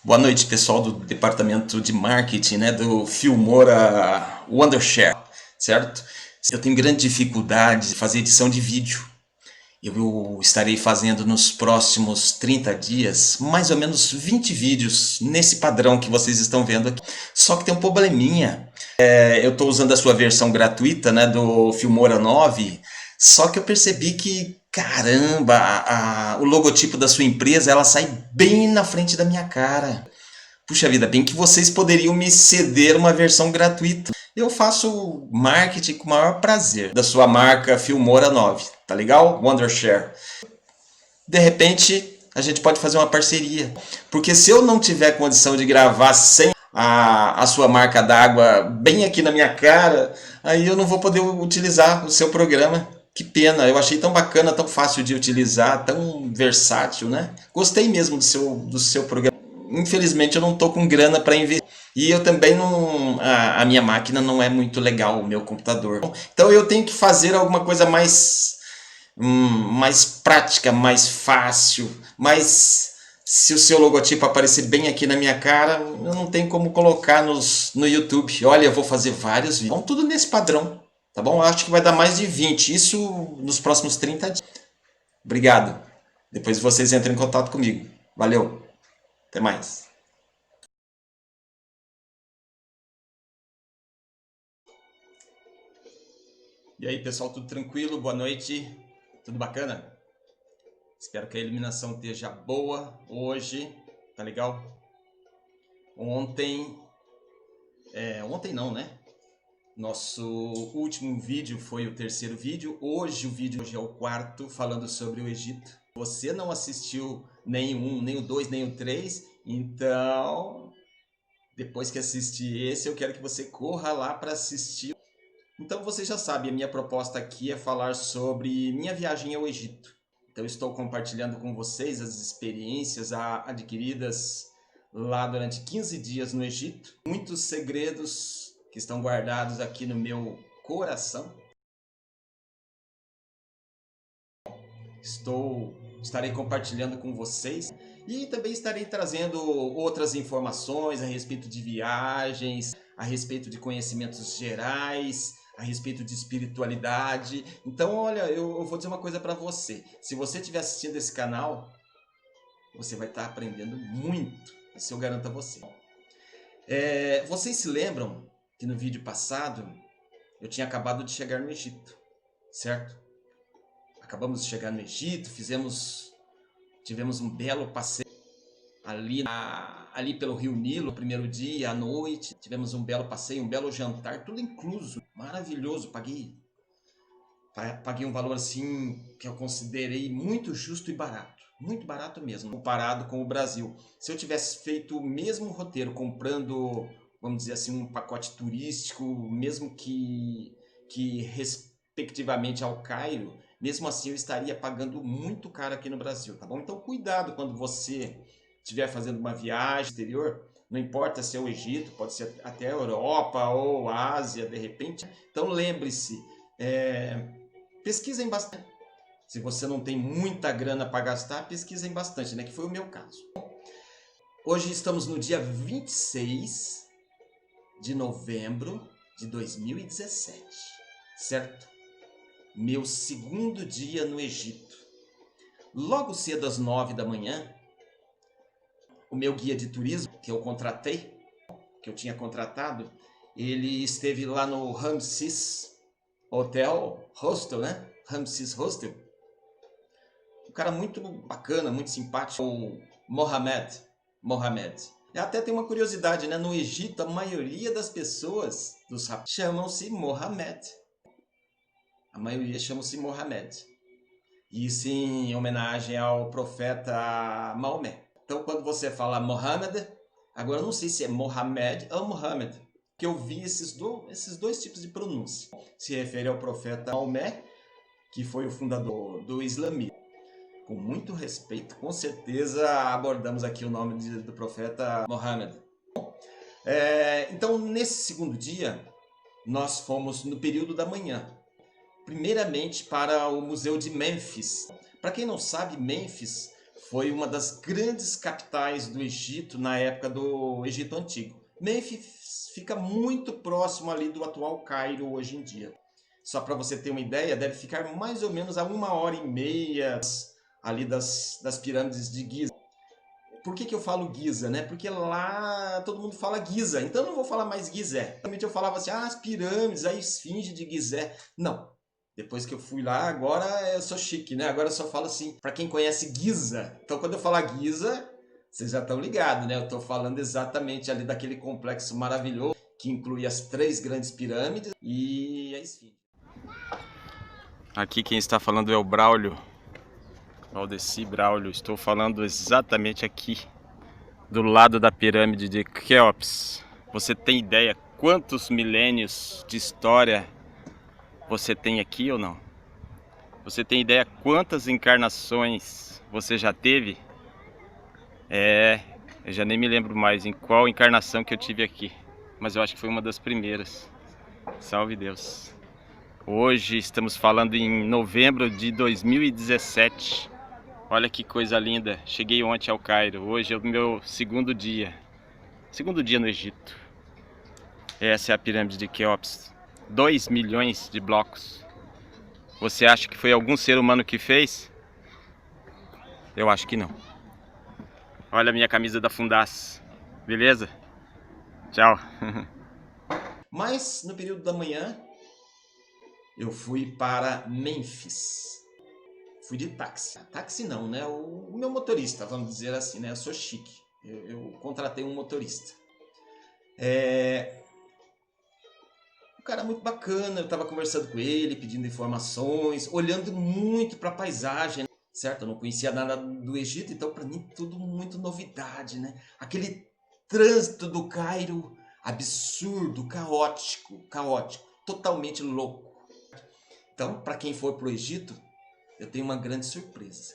Boa noite, pessoal do departamento de marketing, né, do Filmora Wondershare, certo? Eu tenho grande dificuldade de fazer edição de vídeo. Eu estarei fazendo nos próximos 30 dias mais ou menos 20 vídeos nesse padrão que vocês estão vendo aqui. Só que tem um probleminha. Eu estou usando a sua versão gratuita, né, do Filmora 9, só que eu percebi que, caramba, o logotipo da sua empresa ela sai bem na frente da minha cara. Puxa vida, bem que vocês poderiam me ceder uma versão gratuita. Eu faço marketing com o maior prazer da sua marca Filmora 9, tá legal? Wondershare. De repente, a gente pode fazer uma parceria. Porque se eu não tiver condição de gravar sem a sua marca d'água bem aqui na minha cara, aí eu não vou poder utilizar o seu programa. Que pena, eu achei tão bacana, tão fácil de utilizar, tão versátil, né? Gostei mesmo do seu programa. Infelizmente eu não estou com grana para investir. E eu também não. A minha máquina não é muito legal, o meu computador. Então eu tenho que fazer alguma coisa mais prática, mais fácil. Mas se o seu logotipo aparecer bem aqui na minha cara, eu não tenho como colocar no YouTube. Olha, eu vou fazer vários vídeos. Vamos tudo nesse padrão. Tá bom? Eu acho que vai dar mais de 20. Isso nos próximos 30 dias. Obrigado. Depois vocês entram em contato comigo. Valeu. Até mais. E aí, pessoal, tudo tranquilo? Boa noite. Tudo bacana? Espero que a iluminação esteja boa hoje. Tá legal? Ontem... ontem não, né? Nosso último vídeo foi o terceiro vídeo. Hoje o vídeo é o quarto, falando sobre o Egito. Você não assistiu nem o 1, nem o 2, nem o 3, então... Depois que assistir esse, eu quero que você corra lá para assistir. Então você já sabe, a minha proposta aqui é falar sobre minha viagem ao Egito. Então estou compartilhando com vocês as experiências adquiridas lá durante 15 dias no Egito. Muitos segredos que estão guardados aqui no meu coração. Estarei compartilhando com vocês e também estarei trazendo outras informações a respeito de viagens, a respeito de conhecimentos gerais, a respeito de espiritualidade. Então, olha, eu vou dizer uma coisa para você. Se você estiver assistindo esse canal, você vai estar aprendendo muito. Isso eu garanto a você. Vocês se lembram que no vídeo passado eu tinha acabado de chegar no Egito, certo? Acabamos de chegar no Egito, tivemos um belo passeio ali pelo Rio Nilo, no primeiro dia, à noite. Tivemos um belo passeio, um belo jantar, tudo incluso, maravilhoso. Paguei um valor assim que eu considerei muito justo e muito barato mesmo, comparado com o Brasil. Se eu tivesse feito o mesmo roteiro, comprando, vamos dizer assim, um pacote turístico, mesmo que respectivamente ao Cairo, mesmo assim eu estaria pagando muito caro aqui no Brasil, tá bom? Então cuidado quando você estiver fazendo uma viagem exterior, não importa se é o Egito, pode ser até a Europa ou a Ásia, de repente. Então lembre-se, pesquisem bastante. Se você não tem muita grana para gastar, pesquisem bastante, né? Que foi o meu caso. Hoje estamos no dia 26 de novembro de 2017, certo? Meu segundo dia no Egito. Logo cedo às 9 da manhã, o meu guia de turismo que eu tinha contratado, ele esteve lá no Ramses Hostel, né? Ramses Hostel. Um cara muito bacana, muito simpático, o Mohamed. E até tem uma curiosidade, né? No Egito, a maioria das pessoas chamam-se Mohamed. A maioria chamam-se Mohamed. Isso em homenagem ao profeta Maomé. Então, quando você fala Mohammed, agora eu não sei se é Mohamed ou Mohammed, que eu vi esses dois tipos de pronúncia. Se refere ao profeta Maomé, que foi o fundador do islamismo. Com muito respeito, com certeza abordamos aqui o nome do profeta Mohammed. Então, nesse segundo dia, nós fomos no período da manhã. Primeiramente para o Museu de Mênfis. Para quem não sabe, Mênfis foi uma das grandes capitais do Egito na época do Egito Antigo. Mênfis fica muito próximo ali do atual Cairo hoje em dia. Só para você ter uma ideia, deve ficar mais ou menos a 1h30 ali das pirâmides de Giza. Por que eu falo Giza, né? Porque lá todo mundo fala Giza, então eu não vou falar mais Gizé. Realmente eu falava assim, as pirâmides, a esfinge de Gizé. Não. Depois que eu fui lá, agora eu sou chique, né? Agora eu só falo assim, para quem conhece Giza. Então quando eu falar Giza, vocês já estão ligados, né? Eu estou falando exatamente ali daquele complexo maravilhoso que inclui as 3 grandes pirâmides e a esfinge. Aqui quem está falando é o Braulio, Valdeci Braulio. Estou falando exatamente aqui, do lado da pirâmide de Quéops. Você tem ideia quantos milênios de história você tem aqui ou não? Você tem ideia quantas encarnações você já teve? Eu já nem me lembro mais em qual encarnação que eu tive aqui, mas eu acho que foi uma das primeiras. Salve Deus! Hoje estamos falando em novembro de 2017. Olha que coisa linda. Cheguei ontem ao Cairo. Hoje é o meu segundo dia. Segundo dia no Egito. Essa é a pirâmide de Quéops. 2 milhões de blocos. Você acha que foi algum ser humano que fez? Eu acho que não. Olha a minha camisa da Fundas. Beleza? Tchau. Mas no período da manhã eu fui para Mênfis. Fui de táxi. Táxi não, né? O meu motorista, vamos dizer assim, né? Eu sou chique. Eu contratei um motorista. Um cara muito bacana, eu estava conversando com ele, pedindo informações, olhando muito para a paisagem, certo? Eu não conhecia nada do Egito, então para mim tudo muito novidade, né? Aquele trânsito do Cairo, absurdo, caótico, totalmente louco. Então, para quem for para o Egito, eu tenho uma grande surpresa.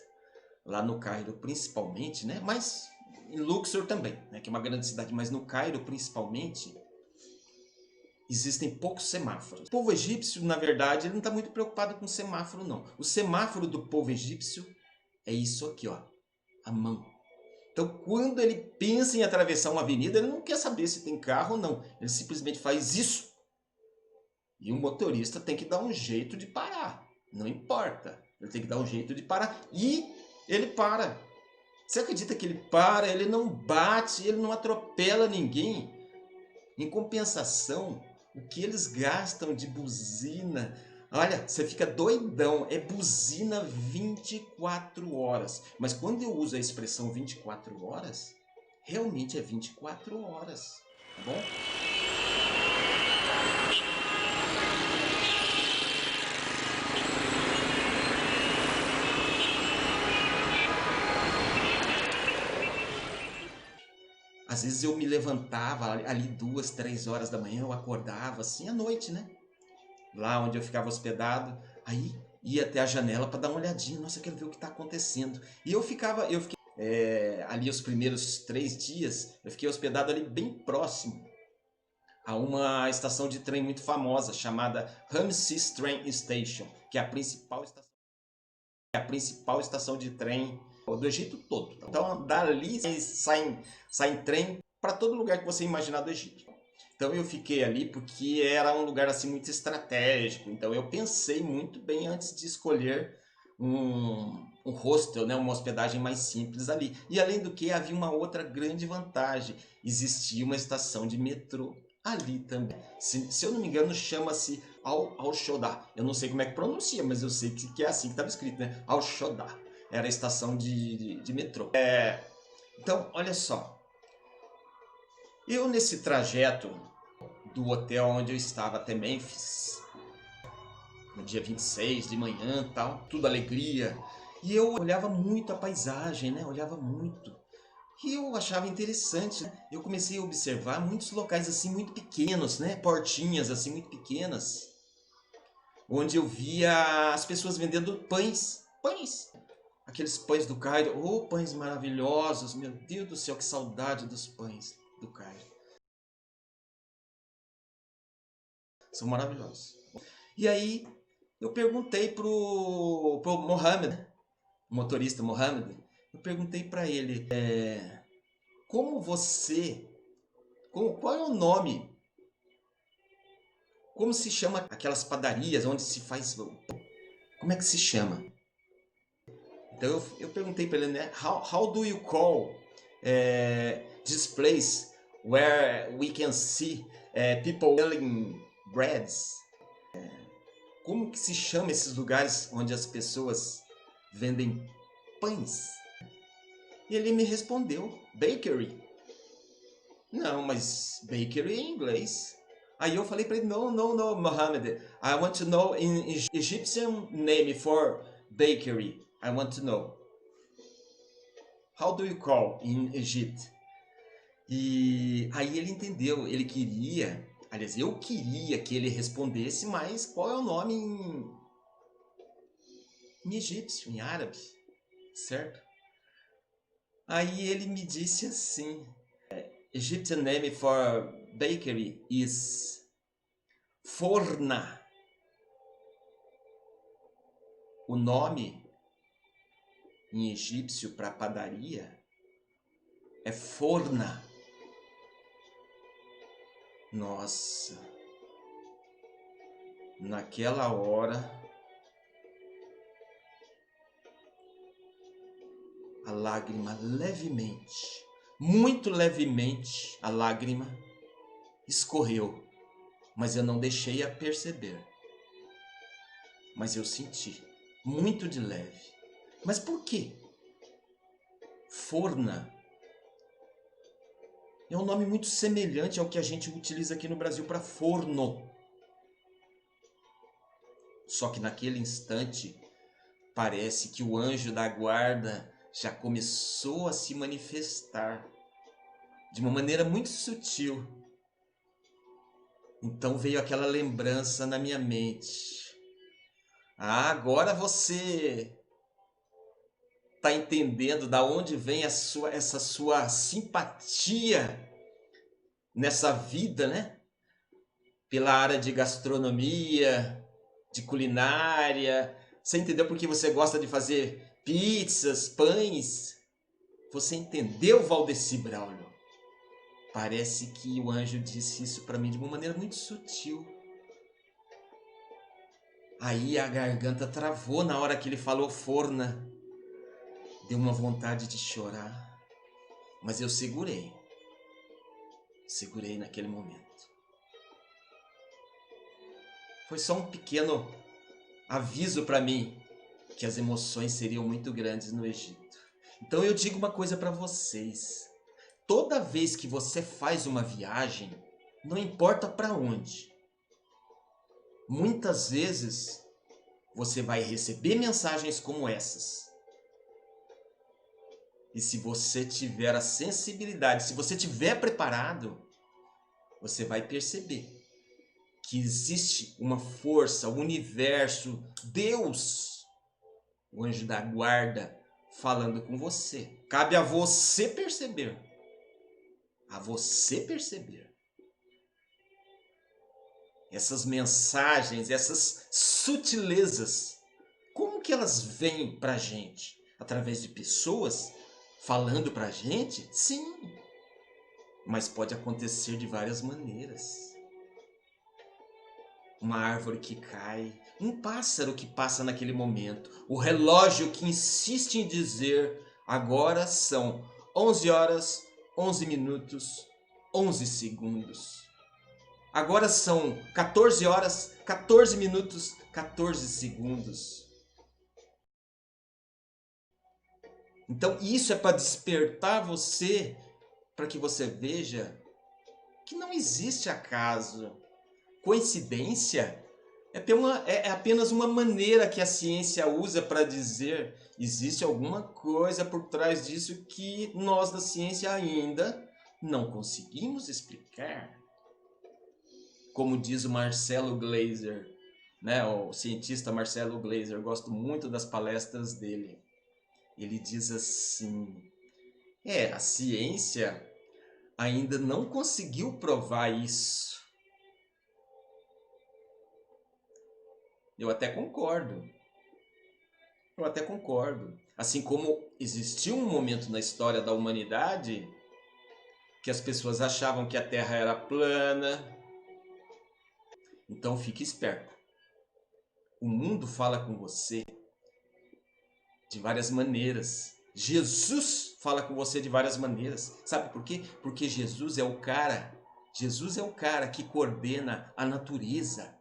Lá no Cairo principalmente, né? Mas em Luxor também, né? Que é uma grande cidade, mas no Cairo principalmente, existem poucos semáforos. O povo egípcio, na verdade, ele não está muito preocupado com semáforo, não. O semáforo do povo egípcio é isso aqui, ó, a mão. Então, quando ele pensa em atravessar uma avenida, ele não quer saber se tem carro ou não. Ele simplesmente faz isso. E o motorista tem que dar um jeito de parar. Não importa. Ele tem que dar um jeito de parar. E ele para. Você acredita que ele para, ele não bate, ele não atropela ninguém? Em compensação, o que eles gastam de buzina, olha, você fica doidão, é buzina 24 horas. Mas quando eu uso a expressão 24 horas, realmente é 24 horas, tá bom? Às vezes eu me levantava ali 2, 3 horas da manhã, eu acordava assim à noite, né? Lá onde eu ficava hospedado, aí ia até a janela para dar uma olhadinha, nossa, eu quero ver o que está acontecendo. E eu fiquei ali os primeiros 3 dias, eu fiquei hospedado ali bem próximo a uma estação de trem muito famosa chamada Ramses Train Station, que é a principal estação de trem do Egito todo. Então dali saem trem para todo lugar que você imaginar do Egito. Então eu fiquei ali porque era um lugar assim muito estratégico. Então eu pensei muito bem antes de escolher um hostel, né, uma hospedagem mais simples ali. E além do que, havia uma outra grande vantagem: existia uma estação de metrô ali também. Se eu não me engano, chama-se Al-Shodá. Eu não sei como é que pronuncia, mas eu sei que é assim que estava escrito, né? Al-Shodá. Era a estação de metrô. Então, olha só. Eu, nesse trajeto do hotel onde eu estava até Mênfis, no dia 26 de manhã, tal, tudo alegria, e eu olhava muito a paisagem, né? Olhava muito. E eu achava interessante, né? Eu comecei a observar muitos locais assim muito pequenos, né? Portinhas assim muito pequenas, onde eu via as pessoas vendendo pães. Aqueles pães do Cairo, oh, pães maravilhosos, meu Deus do céu, que saudade dos pães do Cairo. São maravilhosos. E aí eu perguntei pro Mohamed, o motorista Mohamed, Eu perguntei para ele, como você, qual é o nome, como se chama aquelas padarias onde se faz, como é que se chama? Então eu perguntei para ele, né, how do you call this place where we can see people selling breads? Como que se chama esses lugares onde as pessoas vendem pães? E ele me respondeu, bakery. Não, mas bakery é em inglês. Aí eu falei para ele, no, Mohammed. I want to know in Egyptian name for bakery. I want to know. How do you call in Egypt? E aí ele entendeu, ele queria, aliás, eu queria que ele respondesse, mas qual é o nome em egípcio, em árabe, certo? Aí ele me disse assim, Egyptian name for bakery is forna. O nome em egípcio para padaria é forna. Nossa, naquela hora a lágrima levemente, muito levemente, a lágrima escorreu, mas eu não deixei a perceber. Mas eu senti, muito de leve. Mas por quê? Forna é um nome muito semelhante ao que a gente utiliza aqui no Brasil para forno. Só que naquele instante, parece que o anjo da guarda já começou a se manifestar de uma maneira muito sutil. Então veio aquela lembrança na minha mente. Ah, agora você está entendendo da onde vem essa sua simpatia nessa vida, né? Pela área de gastronomia, de culinária. Você entendeu porque você gosta de fazer pizzas, pães? Você entendeu, Valdeci Braulio? Parece que o anjo disse isso para mim de uma maneira muito sutil. Aí a garganta travou na hora que ele falou forna. Deu uma vontade de chorar, mas eu segurei. Segurei naquele momento. Foi só um pequeno aviso para mim que as emoções seriam muito grandes no Egito. Então eu digo uma coisa para vocês. Toda vez que você faz uma viagem, não importa para onde, muitas vezes você vai receber mensagens como essas. E se você tiver a sensibilidade, se você tiver preparado, você vai perceber que existe uma força, o universo, Deus, o anjo da guarda, falando com você. Cabe a você perceber. A você perceber. Essas mensagens, essas sutilezas, como que elas vêm pra gente? Através de pessoas falando pra gente? Sim. Mas pode acontecer de várias maneiras. Uma árvore que cai, um pássaro que passa naquele momento, o relógio que insiste em dizer agora são 11 horas, 11 minutos, 11 segundos. Agora são 14 horas, 14 minutos, 14 segundos. Então isso é para despertar você, para que você veja que não existe acaso. Coincidência é apenas uma maneira que a ciência usa para dizer existe alguma coisa por trás disso que nós da ciência ainda não conseguimos explicar. Como diz o Marcelo Gleiser, né, o cientista Marcelo Gleiser, eu gosto muito das palestras dele. Ele diz assim, a ciência ainda não conseguiu provar isso. Eu até concordo. Assim como existiu um momento na história da humanidade que as pessoas achavam que a Terra era plana. Então fique esperto. O mundo fala com você de várias maneiras. Jesus fala com você de várias maneiras. Sabe por quê? Porque Jesus é o cara que coordena a natureza,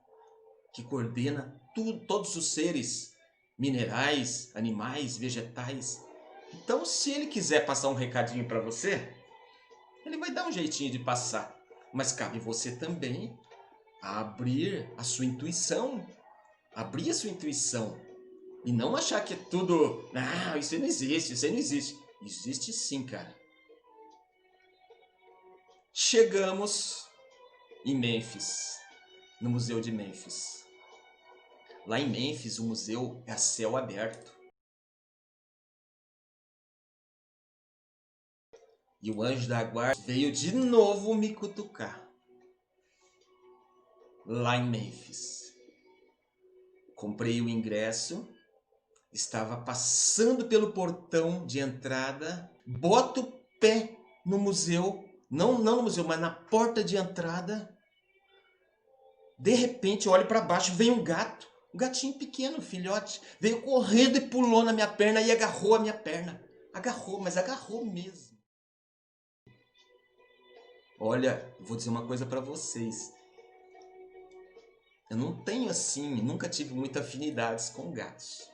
que coordena tudo, todos os seres, minerais, animais, vegetais. Então, se ele quiser passar um recadinho para você, ele vai dar um jeitinho de passar. Mas cabe você também abrir a sua intuição. Abrir a sua intuição. E não achar que é tudo... Ah, isso aí não existe, isso aí não existe. Existe sim, cara. Chegamos em Mênfis, no Museu de Mênfis. Lá em Mênfis, o museu é a céu aberto. E o anjo da guarda veio de novo me cutucar. Lá em Mênfis. Comprei o ingresso, estava passando pelo portão de entrada, boto o pé no museu, não no museu, mas na porta de entrada. De repente, eu olho para baixo, vem um gato, um gatinho pequeno, um filhote, veio correndo e pulou na minha perna e agarrou a minha perna. Agarrou, mas agarrou mesmo. Olha, eu vou dizer uma coisa para vocês. Eu não tenho assim, nunca tive muita afinidades com gatos.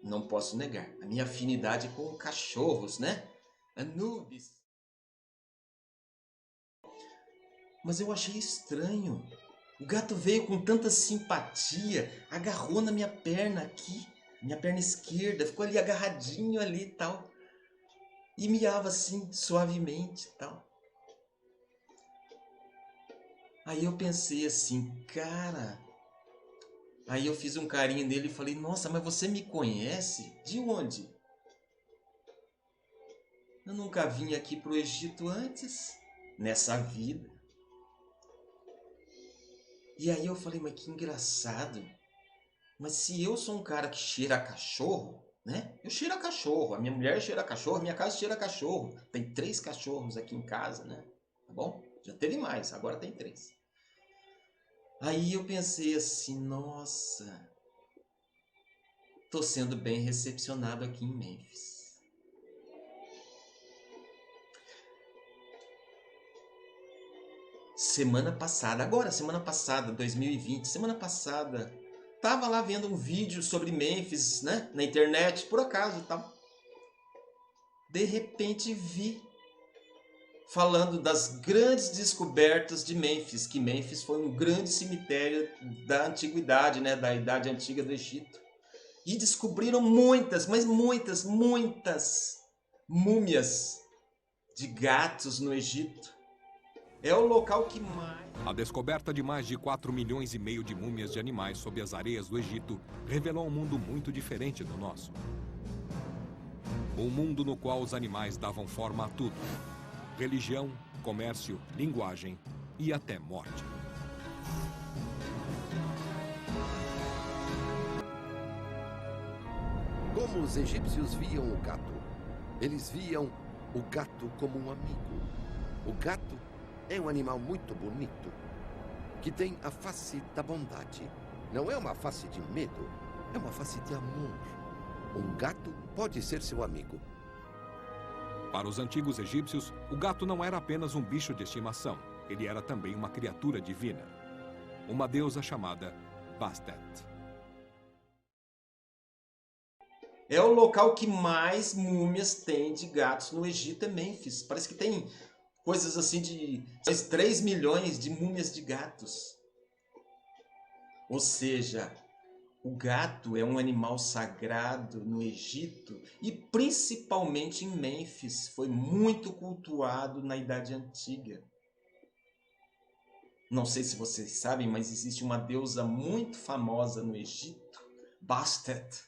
Não posso negar. A minha afinidade é com cachorros, né? Anubis. Mas eu achei estranho. O gato veio com tanta simpatia, agarrou na minha perna aqui, minha perna esquerda, ficou ali agarradinho ali e tal. E miava assim, suavemente e tal. Aí eu pensei assim, cara... Aí eu fiz um carinho nele e falei, nossa, mas você me conhece? De onde? Eu nunca vim aqui pro Egito antes, nessa vida. E aí eu falei, mas que engraçado. Mas se eu sou um cara que cheira a cachorro, né? Eu cheiro a cachorro, a minha mulher cheira a cachorro, a minha casa cheira a cachorro. Tem 3 cachorros aqui em casa, né? Tá bom? Já teve mais, agora tem 3. Aí eu pensei assim, nossa, tô sendo bem recepcionado aqui em Mênfis. Semana passada, 2020, semana passada, tava lá vendo um vídeo sobre Mênfis, né, na internet, por acaso, tal. De repente vi falando das grandes descobertas de Mênfis, que Mênfis foi um grande cemitério da antiguidade, né, da Idade Antiga do Egito. E descobriram muitas, mas muitas múmias de gatos no Egito. É o local que mais... A descoberta de mais de 4,5 milhões de múmias de animais sob as areias do Egito revelou um mundo muito diferente do nosso. Um mundo no qual os animais davam forma a tudo. Religião, comércio, linguagem e até morte. Como os egípcios viam o gato? Eles viam o gato como um amigo. O gato é um animal muito bonito, que tem a face da bondade. Não é uma face de medo, é uma face de amor. Um gato pode ser seu amigo. Para os antigos egípcios, o gato não era apenas um bicho de estimação. Ele era também uma criatura divina. Uma deusa chamada Bastet. É o local que mais múmias tem de gatos no Egito, é Mênfis. Parece que tem coisas assim de 3 milhões de múmias de gatos. Ou seja, o gato é um animal sagrado no Egito e principalmente em Mênfis. Foi muito cultuado na Idade Antiga. Não sei se vocês sabem, mas existe uma deusa muito famosa no Egito, Bastet.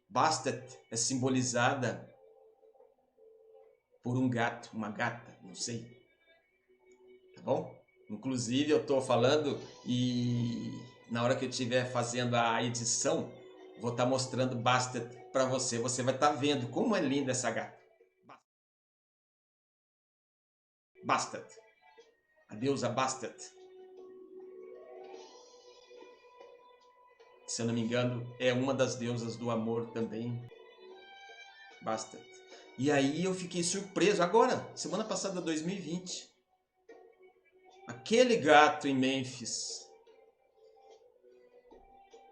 Bastet é simbolizada por um gato, uma gata, não sei. Tá bom? Inclusive eu estou falando e na hora que eu estiver fazendo a edição, vou estar mostrando Bastet para você. Você vai estar vendo como é linda essa gata. Bastet. A deusa Bastet. Se eu não me engano, é uma das deusas do amor também. Bastet. E aí eu fiquei surpreso. Agora, semana passada, 2020. Aquele gato em Mênfis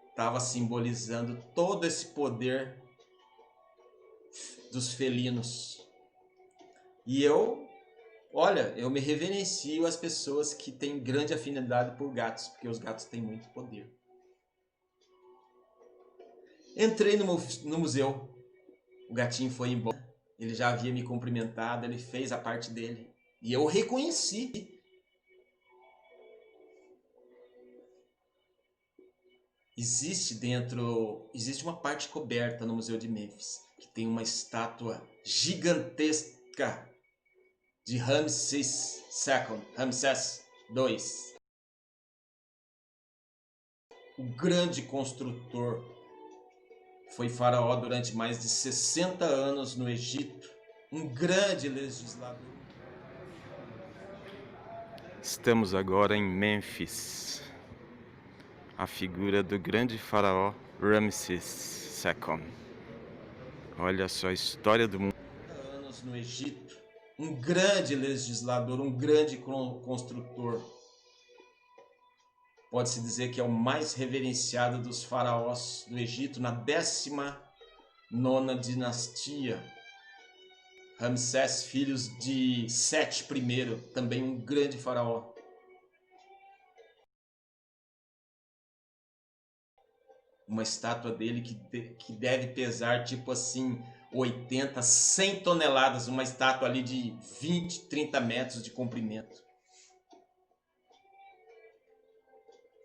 estava simbolizando todo esse poder dos felinos. E olha, eu me reverencio às pessoas que têm grande afinidade por gatos, porque os gatos têm muito poder. Entrei no museu, o gatinho foi embora, ele já havia me cumprimentado, ele fez a parte dele. E eu reconheci. Existe uma parte coberta no Museu de Mênfis, que tem uma estátua gigantesca de Ramsés II, o grande construtor. Foi faraó durante mais de 60 anos no Egito, um grande legislador. Estamos agora em Mênfis, a figura do grande faraó Ramsés II. Olha só a história do mundo. Anos no Egito, um grande legislador, um grande construtor. Pode-se dizer que é o mais reverenciado dos faraós do Egito na 19ª dinastia. Ramsés, filhos de Sete I, também um grande faraó. Uma estátua dele que deve pesar tipo assim 80, 100 toneladas, uma estátua ali de 20, 30 metros de comprimento.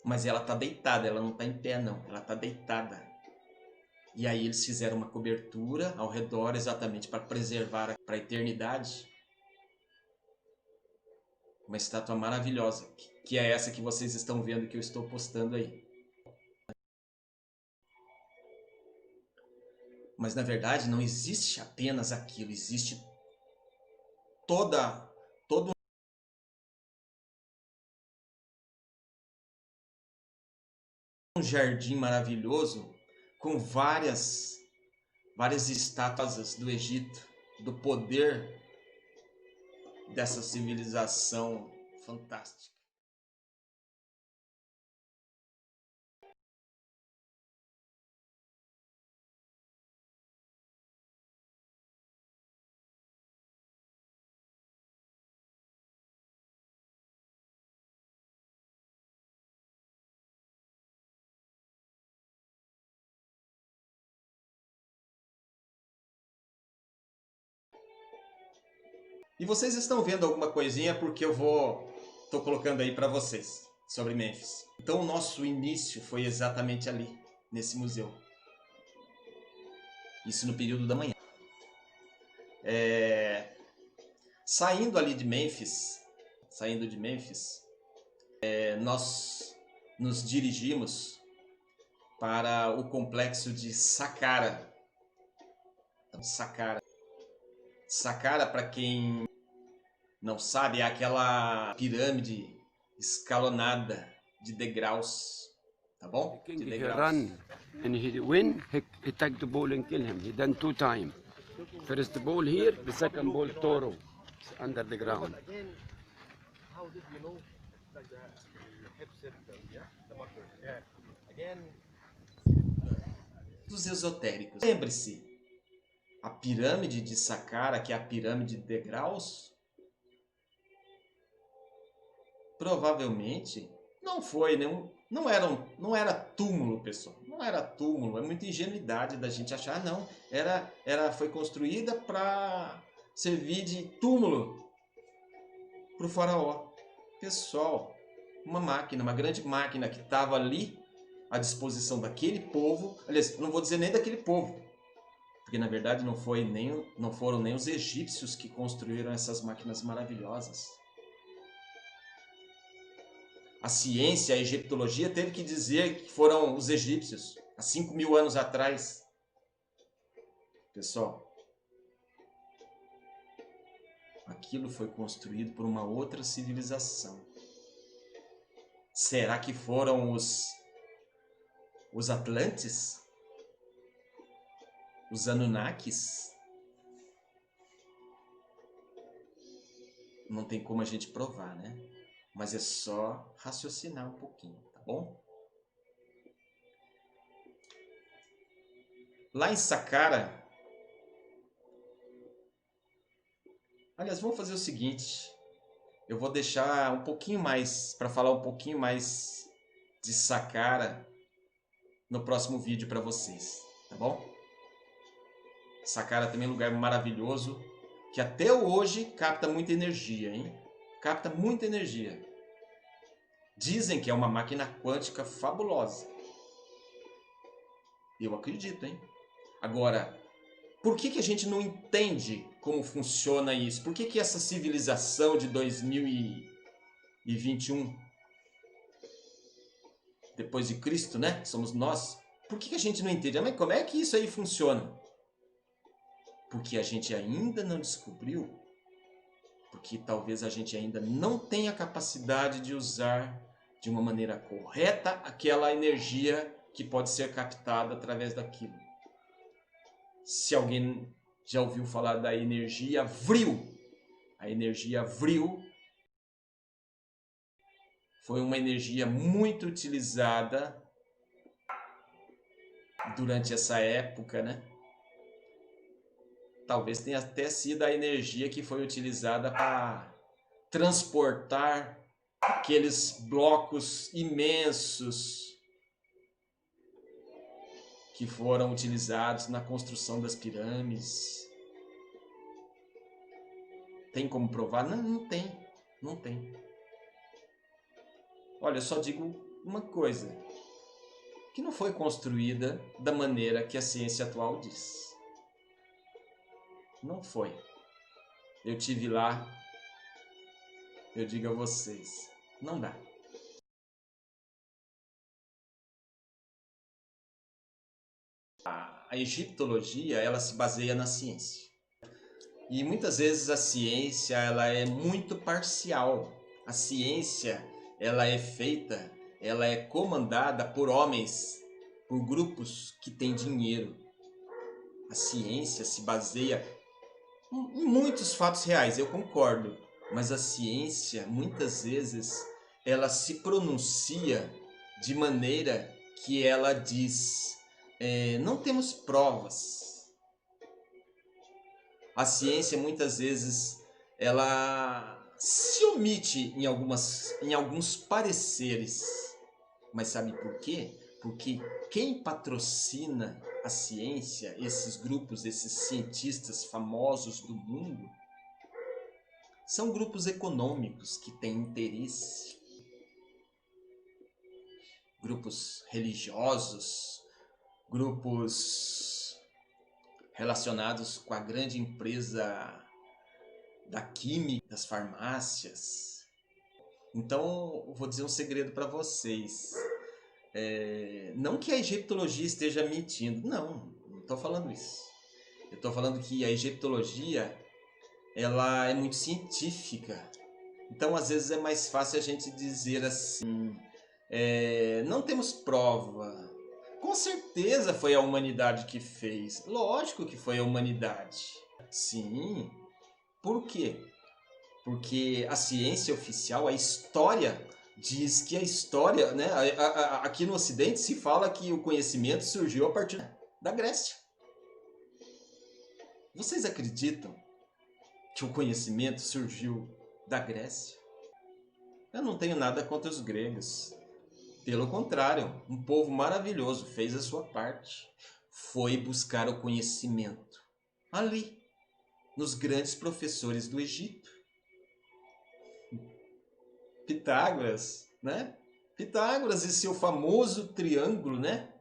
Mas ela está deitada, ela não está em pé não, ela está deitada. E aí eles fizeram uma cobertura ao redor exatamente para preservar para a eternidade. Uma estátua maravilhosa, que é essa que vocês estão vendo que eu estou postando aí. Mas na verdade não existe apenas aquilo, existe todo um jardim maravilhoso com várias estátuas do Egito, do poder dessa civilização fantástica. E vocês estão vendo alguma coisinha porque eu tô colocando aí para vocês sobre Mênfis. Então o nosso início foi exatamente ali, nesse museu. Isso no período da manhã. Saindo ali de Mênfis, nós nos dirigimos para o complexo de Saqqara. Saqqara, para quem não sabe, é aquela pirâmide escalonada de degraus, tá bom? King, he run and he win, he take the ball and kill him. He done 2 times. First ball here, the second ball Toro under the ground. How did you know that the hip circle, yeah, the marker? Yeah. Again. Dos esotéricos. Lembre-se, a pirâmide de Saqqara, que é a pirâmide de degraus, provavelmente não era túmulo, pessoal. Não era túmulo, é muita ingenuidade da gente achar, não. Foi construída para servir de túmulo para o faraó. Pessoal, uma grande máquina que estava ali à disposição daquele povo. Aliás, não vou dizer nem daquele povo, porque na verdade não foram nem os egípcios que construíram essas máquinas maravilhosas. A ciência, a egiptologia teve que dizer que foram os egípcios, há 5.000 anos atrás. Pessoal, aquilo foi construído por uma outra civilização. Será que foram os Atlantes? Os Anunnakis? Não tem como a gente provar, né? Mas é só raciocinar um pouquinho, tá bom? Lá em Saqqara, aliás, vamos fazer o seguinte, eu vou deixar um pouquinho mais, para falar um pouquinho mais de Saqqara no próximo vídeo para vocês, tá bom? Saqqara também é um lugar maravilhoso, que até hoje capta muita energia, hein? Capta muita energia. Dizem que é uma máquina quântica fabulosa. Eu acredito, hein? Agora, por que a gente não entende como funciona isso? Por que essa civilização de 2021, depois de Cristo, né? Somos nós. Por que a gente não entende? Mas como é que isso aí funciona? Porque a gente ainda não descobriu, porque talvez a gente ainda não tenha capacidade de usar de uma maneira correta aquela energia que pode ser captada através daquilo. Se alguém já ouviu falar da energia Vril, a energia Vril foi uma energia muito utilizada durante essa época, né? Talvez tenha até sido a energia que foi utilizada para transportar aqueles blocos imensos que foram utilizados na construção das pirâmides. Tem como provar? Não, não tem. Não tem. Olha, eu só digo uma coisa, que não foi construída da maneira que a ciência atual diz. Não foi. Eu tive lá, eu digo a vocês, não dá. A egiptologia, ela se baseia na ciência. E muitas vezes a ciência, ela é muito parcial. A ciência, ela é feita, ela é comandada por homens, por grupos que têm dinheiro. A ciência se baseia em muitos fatos reais, eu concordo, mas a ciência, muitas vezes, ela se pronuncia de maneira que ela diz, não temos provas. A ciência, muitas vezes, ela se omite em alguns pareceres. Mas sabe por quê? Porque quem patrocina a ciência, esses grupos, esses cientistas famosos do mundo, são grupos econômicos que têm interesse. Grupos religiosos, grupos relacionados com a grande empresa da química, das farmácias. Então, eu vou dizer um segredo para vocês. Não que a egiptologia esteja mentindo, não estou falando isso. Eu estou falando que a egiptologia, ela é muito científica. Então, às vezes é mais fácil a gente dizer assim, não temos prova. Com certeza foi a humanidade que fez. Lógico que foi a humanidade. Sim. Por quê? Porque a ciência oficial, a história, diz que a história, né, aqui no Ocidente se fala que o conhecimento surgiu a partir da Grécia. Vocês acreditam que o conhecimento surgiu da Grécia? Eu não tenho nada contra os gregos. Pelo contrário, um povo maravilhoso, fez a sua parte. Foi buscar o conhecimento ali, nos grandes professores do Egito. Pitágoras, né? Pitágoras e seu famoso triângulo, né?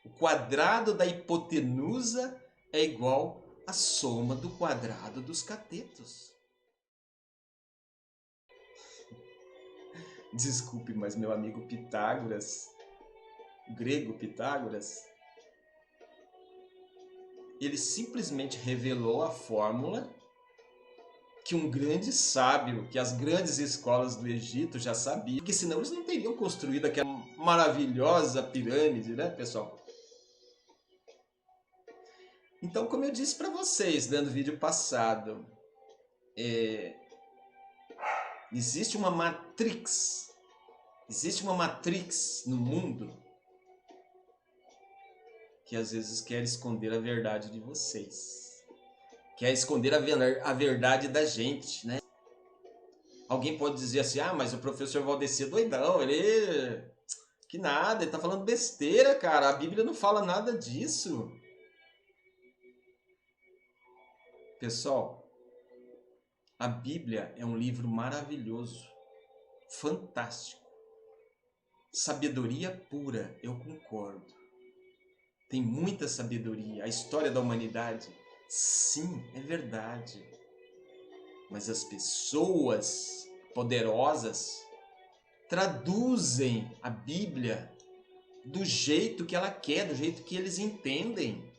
O quadrado da hipotenusa é igual à soma do quadrado dos catetos. Desculpe, mas meu amigo Pitágoras, o grego Pitágoras, ele simplesmente revelou a fórmula que um grande sábio, que as grandes escolas do Egito já sabiam, porque senão eles não teriam construído aquela maravilhosa pirâmide, né, pessoal? Então, como eu disse para vocês, né, no vídeo passado, existe uma matrix no mundo que às vezes quer esconder a verdade de vocês, quer esconder a verdade da gente, né? Alguém pode dizer assim, ah, mas o professor Valdeci é doidão, ele... Que nada, ele tá falando besteira, cara, a Bíblia não fala nada disso. Pessoal, a Bíblia é um livro maravilhoso, fantástico. Sabedoria pura, eu concordo. Tem muita sabedoria. A história da humanidade, sim, é verdade. Mas as pessoas poderosas traduzem a Bíblia do jeito que ela quer, do jeito que eles entendem.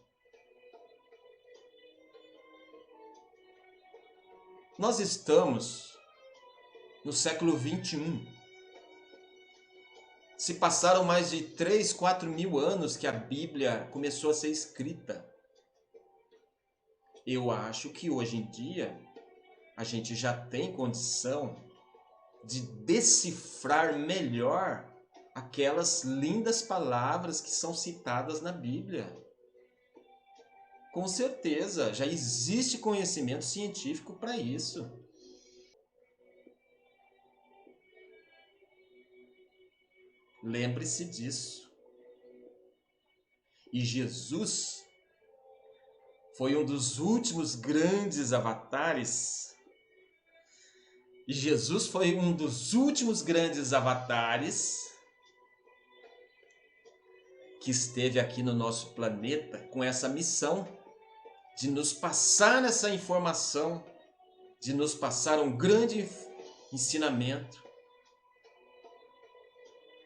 Nós estamos no século 21. Se passaram mais de 3, 4 mil anos que a Bíblia começou a ser escrita. Eu acho que hoje em dia a gente já tem condição de decifrar melhor aquelas lindas palavras que são citadas na Bíblia. Com certeza, já existe conhecimento científico para isso. Lembre-se disso. E Jesus foi um dos últimos grandes avatares. E Jesus foi um dos últimos grandes avatares que esteve aqui no nosso planeta com essa missão de nos passar essa informação, de nos passar um grande ensinamento.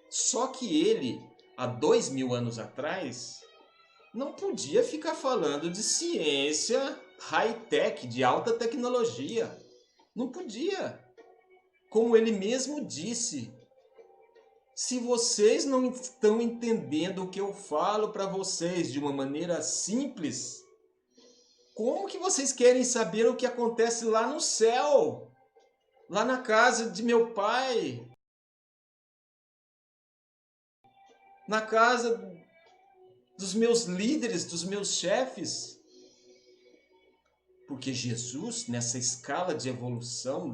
Só que ele, há 2000 anos atrás, não podia ficar falando de ciência high-tech, de alta tecnologia. Não podia. Como ele mesmo disse, se vocês não estão entendendo o que eu falo para vocês de uma maneira simples, como que vocês querem saber o que acontece lá no céu? Lá na casa de meu pai? Na casa dos meus líderes, dos meus chefes? Porque Jesus, nessa escala de evolução,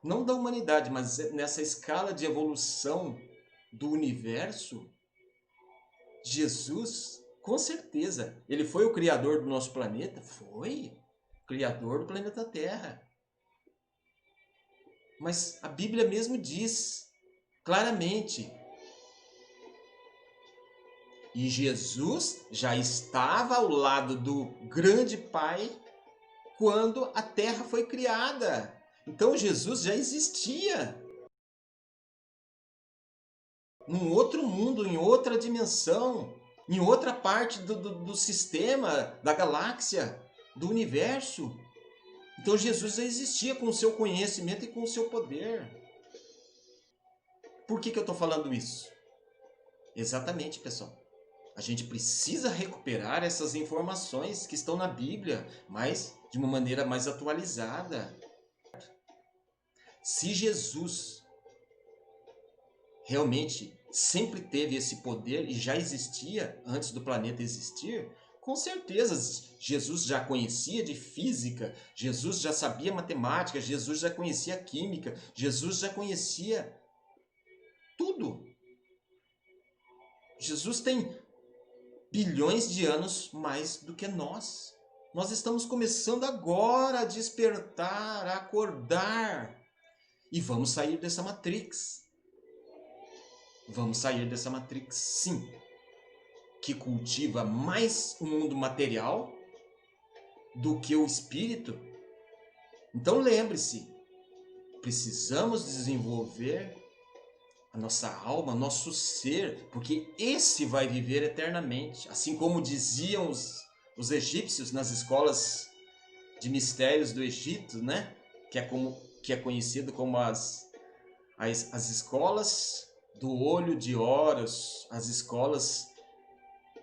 não da humanidade, mas nessa escala de evolução do universo, Jesus, com certeza, ele foi o criador do nosso planeta? Foi. Criador do planeta Terra. Mas a Bíblia mesmo diz, claramente, e Jesus já estava ao lado do grande Pai quando a Terra foi criada. Então Jesus já existia. Num outro mundo, em outra dimensão, em outra parte do sistema, da galáxia, do universo. Então Jesus já existia com o seu conhecimento e com o seu poder. Por que eu estou falando isso? Exatamente, pessoal. A gente precisa recuperar essas informações que estão na Bíblia, mas de uma maneira mais atualizada. Se Jesus realmente sempre teve esse poder e já existia antes do planeta existir, com certeza Jesus já conhecia de física, Jesus já sabia matemática, Jesus já conhecia química, Jesus já conhecia tudo. Jesus tem bilhões de anos mais do que nós. Nós estamos começando agora a despertar, a acordar. E vamos sair dessa matrix. Vamos sair dessa matrix, sim, que cultiva mais o mundo material do que o espírito. Então lembre-se, precisamos desenvolver a nossa alma, nosso ser, porque esse vai viver eternamente. Assim como diziam os egípcios nas escolas de mistérios do Egito, né? Que é conhecido como as escolas do olho de Horus, as escolas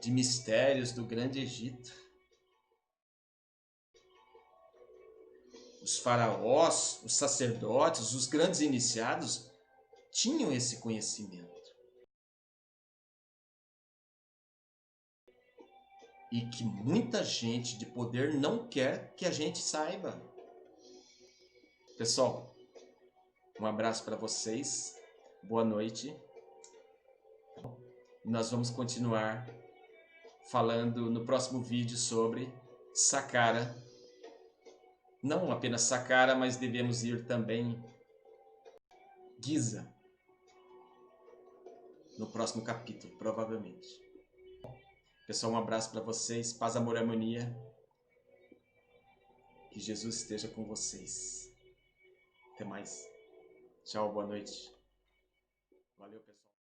de mistérios do Grande Egito. Os faraós, os sacerdotes, os grandes iniciados tinham esse conhecimento. E que muita gente de poder não quer que a gente saiba. Pessoal, um abraço para vocês. Boa noite. Nós vamos continuar falando no próximo vídeo sobre Saqqara. Não apenas Saqqara, mas devemos ir também Giza. No próximo capítulo, provavelmente. Pessoal, um abraço para vocês. Paz, amor e harmonia. Que Jesus esteja com vocês. Até mais. Tchau, boa noite. Valeu, pessoal.